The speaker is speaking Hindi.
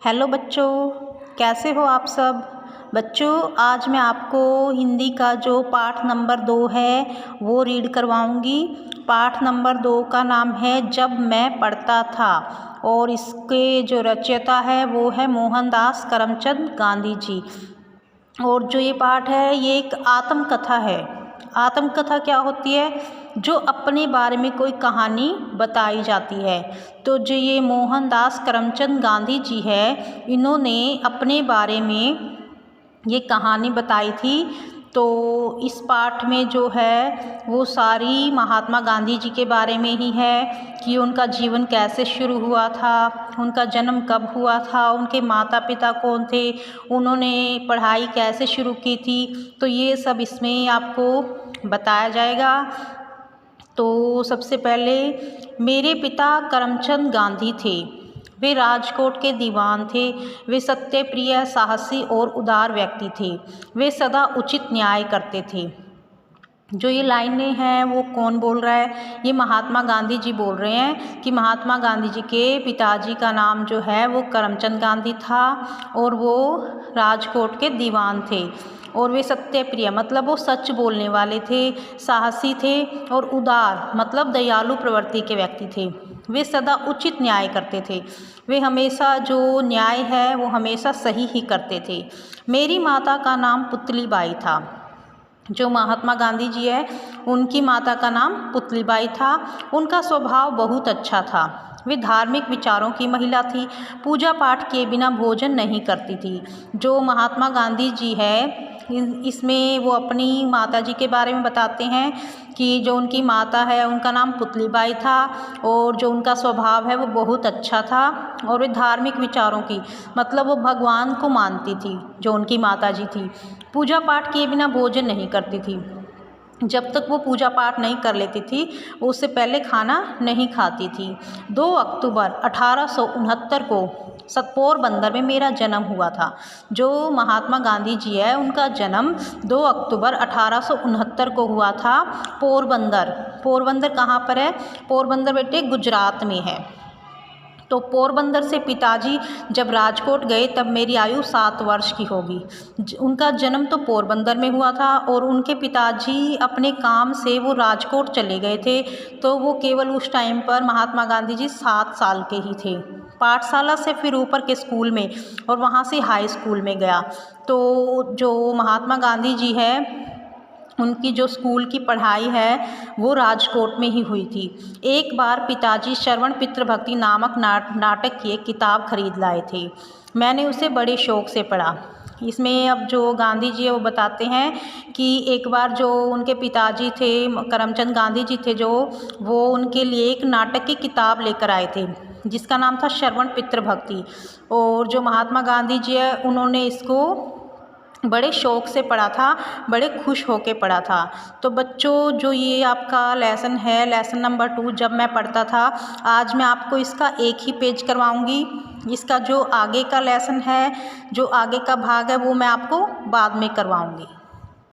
हेलो बच्चों, कैसे हो आप सब। बच्चों, आज मैं आपको हिंदी का जो पाठ नंबर 2 है वो रीड करवाऊंगी। पाठ नंबर 2 का नाम है जब मैं पढ़ता था और इसके जो रचयिता है वो है मोहनदास करमचंद गांधी जी। और जो ये पाठ है ये एक आत्मकथा है। आत्मकथा क्या होती है? जो अपने बारे में कोई कहानी बताई जाती है। तो जो ये मोहनदास करमचंद गांधी जी है, इन्होंने अपने बारे में ये कहानी बताई थी। तो इस पाठ में जो है वो सारी महात्मा गांधी जी के बारे में ही है कि उनका जीवन कैसे शुरू हुआ था, उनका जन्म कब हुआ था, उनके माता पिता कौन थे, उन्होंने पढ़ाई कैसे शुरू की थी। तो ये सब इसमें आपको बताया जाएगा। तो सबसे पहले मेरे पिता करमचंद गांधी थे। वे राजकोट के दीवान थे। वे सत्यप्रिय, साहसी और उदार व्यक्ति थे। वे सदा उचित न्याय करते थे। जो ये लाइनें हैं वो कौन बोल रहा है? ये महात्मा गांधी जी बोल रहे हैं कि महात्मा गांधी जी के पिताजी का नाम जो है वो करमचंद गांधी था और वो राजकोट के दीवान थे। और वे सत्यप्रिय मतलब वो सच बोलने वाले थे, साहसी थे और उदार मतलब दयालु प्रवृत्ति के व्यक्ति थे। वे सदा उचित न्याय करते थे। वे हमेशा जो न्याय है वो हमेशा सही ही करते थे। मेरी माता का नाम पुतलीबाई था। जो महात्मा गांधी जी है उनकी माता का नाम पुतलीबाई था। उनका स्वभाव बहुत अच्छा था। वे धार्मिक विचारों की महिला थी। पूजा पाठ किए बिना भोजन नहीं करती थी। जो महात्मा गांधी जी है इसमें वो अपनी माता जी के बारे में बताते हैं कि जो उनकी माता है उनका नाम पुतलीबाई था और जो उनका स्वभाव है वो बहुत अच्छा था और वे धार्मिक विचारों की मतलब वो भगवान को मानती थी। जो उनकी माता जी थी पूजा पाठ किए बिना भोजन नहीं करती थी। जब तक वो पूजा पाठ नहीं कर लेती थी उससे पहले खाना नहीं खाती थी। 2 अक्टूबर 1869 को पोरबंदर में मेरा जन्म हुआ था। जो महात्मा गांधी जी है उनका जन्म 2 अक्टूबर 1869 को हुआ था पोरबंदर। पोरबंदर कहाँ पर है? पोरबंदर बेटे गुजरात में है। तो पोरबंदर से पिताजी जब राजकोट गए तब मेरी आयु 7 वर्ष की होगी। उनका जन्म तो पोरबंदर में हुआ था और उनके पिताजी अपने काम से वो राजकोट चले गए थे। तो वो केवल उस टाइम पर महात्मा गांधी जी 7 साल के ही थे। पाठशाला से फिर ऊपर के स्कूल में और वहाँ से हाई स्कूल में गया। तो जो महात्मा गांधी जी है उनकी जो स्कूल की पढ़ाई है वो राजकोट में ही हुई थी। एक बार पिताजी श्रवण पितृभक्ति नामक नाटक की एक किताब खरीद लाए थे। मैंने उसे बड़े शौक़ से पढ़ा। इसमें अब जो गांधी जी है वो बताते हैं कि एक बार जो उनके पिताजी थे करमचंद गांधी जी थे जो वो उनके लिए एक नाटक की किताब लेकर आए थे जिसका नाम था श्रवण पितृभक्ति। और जो महात्मा गांधी जी है उन्होंने इसको बड़े शौक़ से पढ़ा था, बड़े खुश होके पढ़ा था। तो बच्चों, जो ये आपका लेसन है लेसन नंबर 2 जब मैं पढ़ता था, आज मैं आपको इसका एक ही पेज करवाऊंगी। इसका जो आगे का लेसन है, जो आगे का भाग है वो मैं आपको बाद में करवाऊंगी।